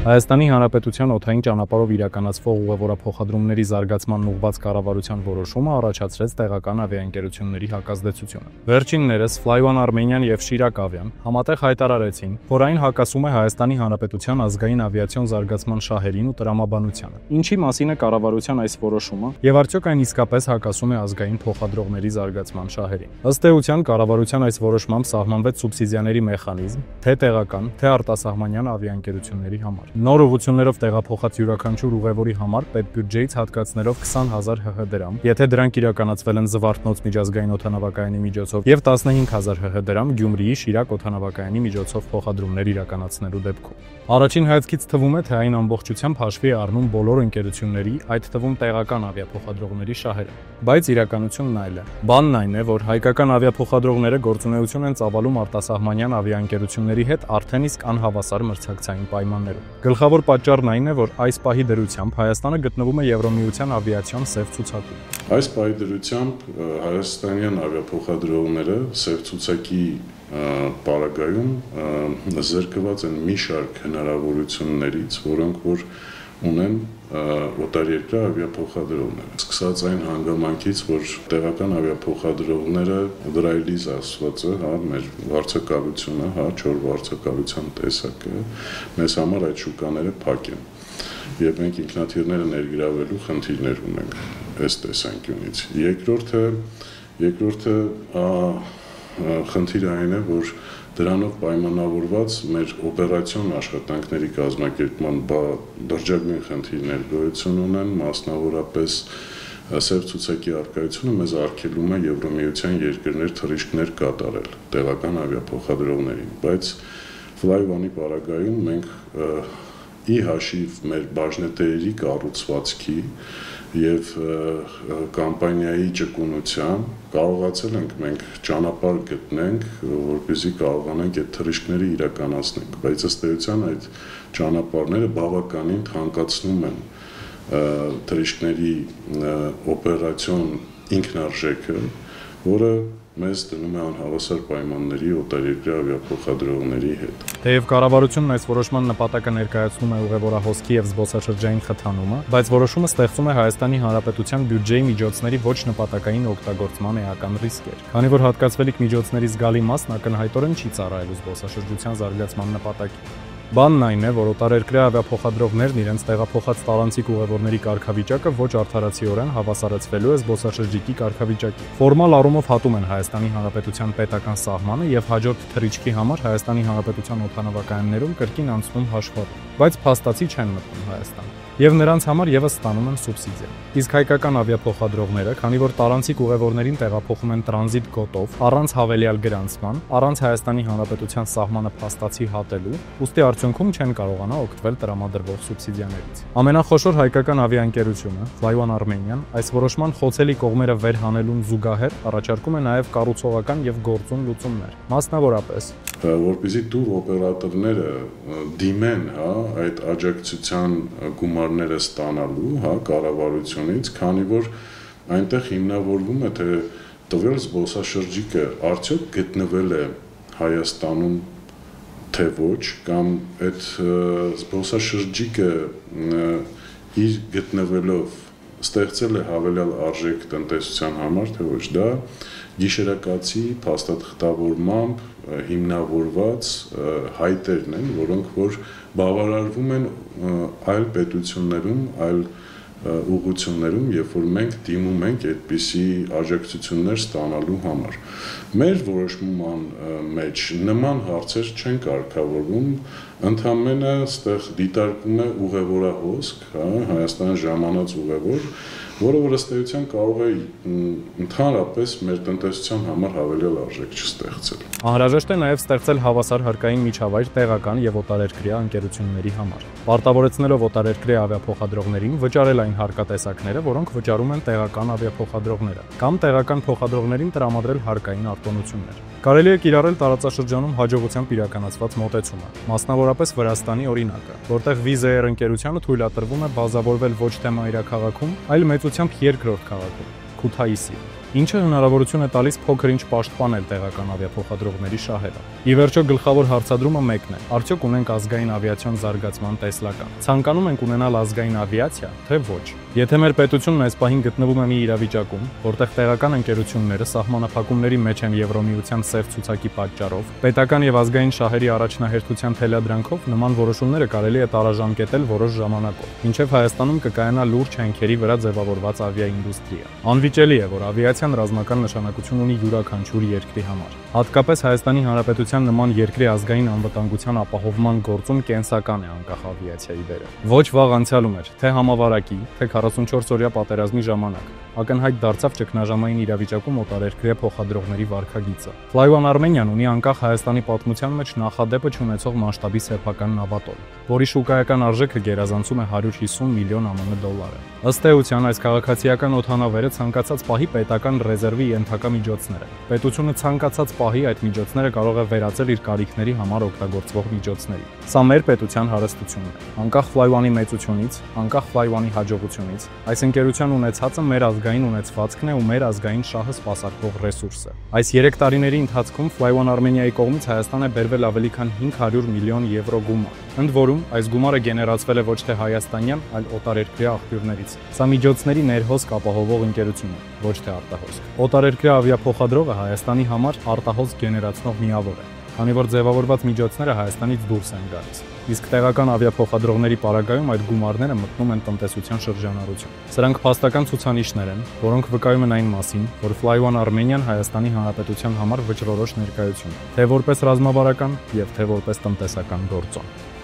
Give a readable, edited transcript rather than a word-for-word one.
Հայաստանի Հանրապետության օդային ճանապարհով իրականացվող ուղևորափոխադրումների զարգացման ուղղված կառավարության որոշումը առաջացրեց տեղական ավիաընկերությունների հակազդեցությունը։ Վերջիններս Flyone Armenian եւ Շիրակ ավիան համատեղ հայտարարեցին, որ այն հակասում է Հայաստանի Հանրապետության ազգային ավիացիոն զարգացման շահերին ու տրամաբանությանը։ Ինչի մասին է կառավարության այս որոշումը եւ արդյոք այն իսկապես հակասում է ազգային փոխադրողների զարգացման շահերին։ Ըստ էության կառավարության այս որոշմամբ սահմանվեց սուբսիդիաների մեխանիզմ թե տեղական, թե արտասահմանյան ավիաընկերությունների համար։ Նոր ուղղություններով տեղափոխած յուրաքանչյուր ուղևորի համար պետբյուջեից հատկացնելով 20,000 ՀՀ դրամ, եթե դրանք իրականացվել են Զվարթնոց միջազգային օդանավակայանի միջոցով եւ 15,000 ՀՀ դրամ Գյումրիի Շիրակ օդանավակայանի միջոցով փոխադրումներ իրականացնելու դեպքում։ Առաջին հայացքից թվում է, թե այն ամբողջությամբ հաշվի է առնում բոլոր ընկերությունների, այդ թվում տեղական ավիափոխադրողների շահերը, բայց իրականությունն այլ է։ Բանն այն է, որ հայկական ավիափոխադրողները գործունեություն են ծավալում արտասահմանյան ավիաընկերությունների հետ արդեն իսկ անհավասար մրցակցային պայմաններում։ Գլխավոր պատճառն այն է, որ այս պահի դրությամբ Հայաստանը գտնվում է Եվրոմիության ավիացիոն սև ցուցակում։ Այս պահի դրությամբ հայաստանյան ավիափոխադրողները սև ցուցակի պարագայում զրկված են մի շարք հնարավորություններից, որոնք որ ունեն օտարերկրյա ավիափոխադրողները։ Սկսած այն հանգամանքից, որ տեղական ավիափոխադրողները դրայլիզ ասված է, մեր վարձակալությունը, 4 վարձակալության տեսակը, մեզ համար այդ շուկաները փակ են։ Եվ մենք ինքնաթիռները ներգրավելու խնդիրներ ունենք այս տեսանկյունից։ Երկրորդը խնդիրը այն է, որ դրանով պայմանավորված մեր օպերացիոն աշխատանքների կազմակերպման բրջագույն խնդիրներ գոյություն ունեն, մասնավորապես սև ցուցակի առկայությունը մեզ արգելում է Եվրոմիության երկրներ թռիչքներ կատարել տեղական ավիափոխադրողներին, բայց Flyone-ի պարագայում մենք ի հաշիվ մեր բաժնետերերի կառուցվածքի եւ կամպանիայի ճկունության կարողացել ենք մենք ճանապարհ գտնենք, որպեսզի կարողանանք այդ թռիչքները իրականացնենք, բայց ըստ էության այդ ճանապարհները բավականին թանկացնում են թռիչքների օպերացիոն ինքնարժեքը, որը մեզ դնում է անհավասար պայմանների օտարերկրյա ավիափոխադրողների հետ։ Թեև կառավարությունն այս որոշման նպատակը ներկայացնում է ուղևորահոսքի եւ զբոսաշրջային խթանումը, բայց որոշումը ստեղծում է Հայաստանի Հանրապետության բյուջեի միջոցների ոչ նպատակային օգտագործման էական ռիսկեր, քանի որ հատկացվելիք միջոցների զգալի մասն ակնհայտորեն չի ծառայելու զբոսաշրջության զարգացման նպատակին։ Բանն այն է, որ օտարերկրյա ավիափոխադրողներն իրենց տեղափոխած տարանցիկ ուղևորների կարգավիճակը ոչ արդարացիորեն հավասարեցվելու է զբոսաշրջիկի կարգավիճակի։ Ֆորմալ առումով հատում են Հայաստանի Հանրապետության պետական սահմանը եւ հաջորդ թռիչքի համար Հայաստանի Հանրապետության օդանավակայաններում կրկին անցնում հաշվառում, բայց փաստացի չեն մտնում Հայաստան։ Եվ նրանց համար եւս ստանում են սուբսիդիա։ Իսկ հայկական ավիափոխադրողները, քանի որ տարանցիկ ուղևորներին տեղափոխում են տրանզիտ գոտով, առանց հավելյալ գրանցման, առանց Հայաստանի Հանրապետության սահմանը փաստացի հատելու, ուստի արդյունքում չեն կարողանա օգտվել տրամադրվող սուբսիդիաներից։ Ամենախոշոր հայկական ավիաընկերությունը Flyone Armenian այս որոշման խոցելի կողմերը վերհանելուն զուգահեռ առաջարկում է նաեւ կառուցողական եւ գործուն լուծումներ, մասնավորապես որպեսզի տուր օպերատորները դիմեն, այդ աջակցության գումարները ստանալու, կառավարությունից, քանի որ այնտեղ հիմնավորվում է, թե տվյալ զբոսաշրջիկը արդյոք գտնվել է Հայաստանում, թե ոչ, կամ այդ զբոսաշրջիկը իր գտնվելով ստեղծել է հավելյալ արժեք տնտեսության համար, թե ոչ, դա գիշերակացի փաստաթղթավորմամբ հիմնավորված հայտերն են, որոնք որ բավարարվում են այլ պետություններում, այլ ուղղություններում, երբ որ մենք դիմում ենք այդպիսի աջակցություններ ստանալու համար։ Մեր որոշման մեջ նման հարցեր չեն կարգավորվում, ընդհանրապես այստեղ դիտարկում է ուղևորահոսք, Հայաստան ժամանած ուղևոր, որը որ ըստ էության կարող է ընդհանրապես մեր տնտեսության համար հավելյալ արժեք չստեղծել։ Անհրաժեշտ է նաև ստեղծել հավասար հարկային միջավայր տեղական եւ օտարերկրյա ընկերությունների համար, պարտավորեցնելով օտարերկրյա ավիափոխադրողներին վճարել այն հարկատեսակները, որոնք վճարում են տեղական ավիափոխադրողները, կամ տեղական փոխադրողներին տրամադրել հարկային արտոնություններ։ Կարելի է կիրառել տարածաշրջանում հաջողությամբ իրականացված մոտեցումը, մասնավորապես Վրաստանի օրինակը, որտեղ Wizz Air ընկերությանը թույլատրվում է բազավորվել ոչ թե մայրաքաղաքում, այլ մեծությամբ երկրորդ քաղաքում՝ Քութայիսի։ ինչը հնարավորություն է տալիս փոքր-ինչ պաշտպանել տեղական ավիափոխադրողների շահերը։ Ի վերջո գլխավոր հարցադրումը մեկն է. արդյոք ունենք ազգային ավիացիոն զարգացման տեսլական։ Ցանկանում ենք ունենալ ազգային ավիացիա, թե ոչ։ Եթե մեր պետությունն այս պահին գտնվում է մի իրավիճակում, որտեղ տեղական ընկերությունները սահմանափակումների մեջ են Եվրոմիության սև ցուցակի պատճառով, պետական եւ ազգային շահերի առաջնահերթության թելադրանքով նման որոշումները կարելի է տարաժամկետել որոշ ժամանակով, մինչև Հայաստանում կկայանա լուրջ հենքերի վրա ձևավորված ավիաինդուստրիա։ Անվիճելի է, որ ավիացիան ռազմական նշանակություն ունի յուրաքանչյուր երկրի համար։ Հատկապես Հայաստանի Հանրապետության նման երկրի ազգային անվտանգության ապահովման գործում կենսական է անկախ ավիացիայի դերը։ Ոչ վաղ անցյալում էր, թե համավարակի, թե 44-օրյա պատերազմի ժամանակ ակնհայտ դարձավ ճգնաժամային իրավիճակում օտարերկրյա փոխադրողների վարքագիծը։ Fly-One Armenian ունի անկախ Հայաստանի պատմության մեջ նախադեպը չունեցող մասշտաբի սեփական նավատորմ, որի շուկայական արժեքը գերազանցում է 150 միլիոն ԱՄՆ դոլարը։ Ըստ էության, այս քաղաքացիական օդանավերը ցանկացած պահի պետական ռեզերվի ենթակա միջոցներ են։ Պետությունը ցանկացած պահի այդ միջոցները կարող է վերածել իր կարիքների համար օգտագործվող միջոցների։ Սա մեր պետության հարստությունն է։ Անկախ Fly-One-ի մեծությունից, անկախ Fly-One-ի հաջողությունից, այս ընկերության ունեցածը մեր ազգային ունեցվածքն է ու մեր ազգային շահը սպասարկող ռեսուրսը։ Այս 3 տարիների ընթացքում Fly-One Armenia-ի կողմից Հայաստան է բերվել ավելի քան 500 միլիոն եվրո գումար։ Ընդ որում, այս գումարը գեներացվել է ոչ թե հայաստանյան, այլ օտարերկրյա աղբյուրներից։ Սա միջոցների ներհոսք ապահովող ընկերություն է, ոչ թե արտահոսք։ Օտարերկրյա ավիափոխադրողը Հայաստանի համար արտահոսք գեներացնող միավոր է, քանի որ ձևավորված միջոցները Հայաստանից դուրս են գալիս։ Իսկ տեղական ավիափոխադրողների պարագայում այդ գումարները մտնում են տնտեսության շրջանառություն։ Սրանք փաստական ցուցանիշներ են, որոնք վկայում են այն մասին, որ Fly-One Armenian Հայաստանի Հանրապետության համար վճռորոշ ներկայություն է, թե որպես ռազմավարական եւ թե որպես տնտեսական գործոն։